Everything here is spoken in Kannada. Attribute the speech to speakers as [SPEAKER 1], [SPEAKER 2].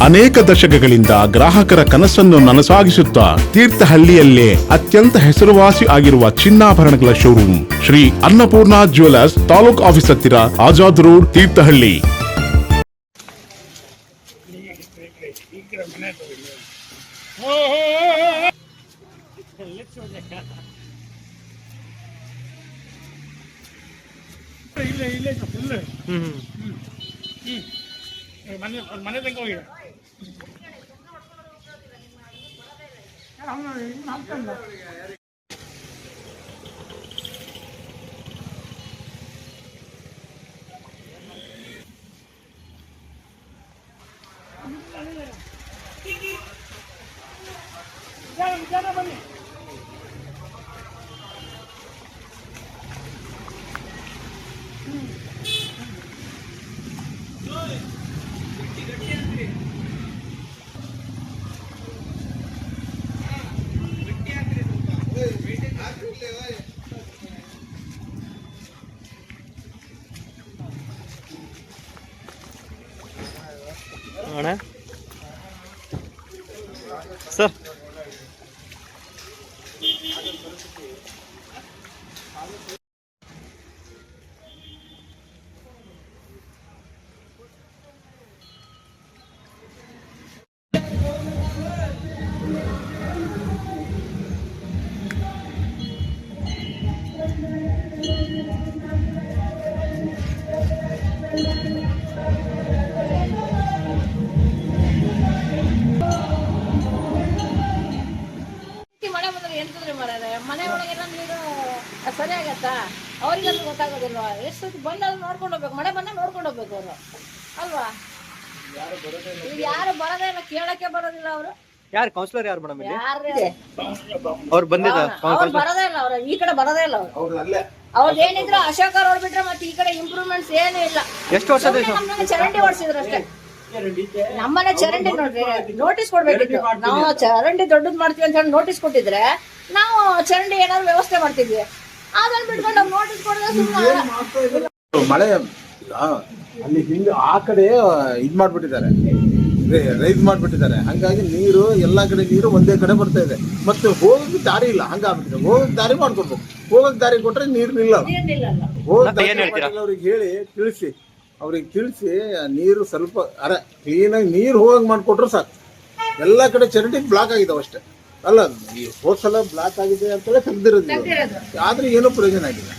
[SPEAKER 1] ಅನೇಕ ದಶಕಗಳಿಂದ ಗ್ರಾಹಕರ ಕನಸನ್ನು ನನಸಾಗಿಸುತ್ತಾ ತೀರ್ಥಹಳ್ಳಿಯಲ್ಲೇ ಅತ್ಯಂತ ಹೆಸರುವಾಸಿ ಆಗಿರುವ ಚಿನ್ನಾಭರಣಗಳ showroom Shri Annapurna jewellers, taluk office ಹತ್ತಿರ, ಆಜಾದ್ ರೋಡ್, ತೀರ್ಥಹಳ್ಳಿ.
[SPEAKER 2] ಮನೆ ತನಕ ಹೋಗಿ ಬನ್ನಿ.
[SPEAKER 3] ಅಣ್ಣ ಸರ್,
[SPEAKER 4] ಮನೆ ಒಳಗೆಲ್ಲ ನೀರು ಸರಿ ಆಗತ್ತಾ? ಅವ್ರಿಗೆಲ್ಲ ಗೊತ್ತಾಗೋದಿಲ್ವಾ? ಎಷ್ಟು ಸತಿ ಬಂದಾಗ ನೋಡ್ಕೊಂಡು ಹೋಗ್ಬೇಕು, ಮಳೆ ಬಂದಾಗ ನೋಡ್ಕೊಂಡು ಹೋಗ್ಬೇಕು ಅವರು, ಅಲ್ವಾ? ಯಾರು ಬರೋದೇ ಇಲ್ಲ, ಕೇಳಕ್ಕೆ ಬರೋದಿಲ್ಲ ಅವರು.
[SPEAKER 3] ಯಾರು ಕೌನ್ಸಿಲರ್ ಯಾರು ಮೇಡಮ್?
[SPEAKER 4] ಅವ್ರು ಬರೋದೇ ಇಲ್ಲ, ಅವ್ರು ಈ ಕಡೆ ಬರೋದೇ ಇಲ್ಲ. ಅವ್ರು ಏನಿದ್ರು ಅಶೋಕ ರೋಡ್ ಬಿಟ್ರೆ ಮತ್ತೆ ಈ ಕಡೆ ಇಂಪ್ರೂವ್ಮೆಂಟ್ಸ್ ಏನೂ ಇಲ್ಲ.
[SPEAKER 3] ಎಷ್ಟು ವರ್ಷದ
[SPEAKER 4] ಚರಂಡಿ ಓಡಿಸಿದ್ರು ಅಷ್ಟೇ. ನಮ್ಮನೆ ಚರಂಡಿ ನೋಡ್ರಿ, ನೋಟಿಸ್ ಕೊಡ್ಬೇಕಿತ್ತು. ನಾವು ಚರಂಡಿ ದೊಡ್ಡದ್ ಮಾಡ್ತೀವಿ ಅಂತ ಹೇಳಿ ನೋಟಿಸ್ ಕೊಟ್ಟಿದ್ರೆ ನಾವು ಚರಂಡಿ ಏನಾದ್ರು ವ್ಯವಸ್ಥೆ ಮಾಡ್ತಿದ್ವಿ. ಅದನ್ನ ಬಿಟ್ಕೊಂಡು ನೋಟಿಸ್ ಕೊಡೋದು ಸುಮ್ಮನೆ.
[SPEAKER 5] ಮಳೆ ಅಲ್ಲಿ ಹಿಂದೆ ಆ ಕಡೆ ಇದ್ ಮಾಡ್ಬಿಟ್ಟಿದ್ದಾರೆ, ರೈಸ್ ಮಾಡ್ಬಿಟ್ಟಿದ್ದಾರೆ. ಹಂಗಾಗಿ ನೀರು ಎಲ್ಲಾ ಕಡೆ ನೀರು ಒಂದೇ ಕಡೆ ಬರ್ತಾ ಇದೆ. ಮತ್ತೆ ಹೋಗಕ್ಕೆ ದಾರಿ ಇಲ್ಲ, ಹಂಗಾಗ್ಬಿಟ್ಟಿದೆ. ಹೋಗಕ್ ದಾರಿ ಮಾಡ್ಕೊಡ್ಬೇಕು. ಹೋಗಕ್ ದಾರಿ ಕೊಟ್ರೆ ನೀರ್ ನಿಲ್ಲಲ್ಲ. ಅವ್ರಿಗೆ ಹೇಳಿ ತಿಳಿಸಿ ನೀರು ಸ್ವಲ್ಪ ಕ್ಲೀನಾಗಿ ನೀರು ಹೋಗಂಗ್ ಮಾಡ್ಕೊಟ್ರೆ ಸಾಕು. ಎಲ್ಲಾ ಕಡೆ ಚರಂಡಿ ಬ್ಲಾಕ್ ಆಗಿದಾವ ಅಷ್ಟೇ. ಅಲ್ಲ, ಈ ಹೋದ್ ಸಲ ಬ್ಲಾಕ್ ಆಗಿದೆ ಅಂತೇಳಿ ತೆಗ್ದಿರೋದು, ಆದ್ರೆ ಏನೂ ಪ್ರಯೋಜನ ಆಗಿಲ್ಲ.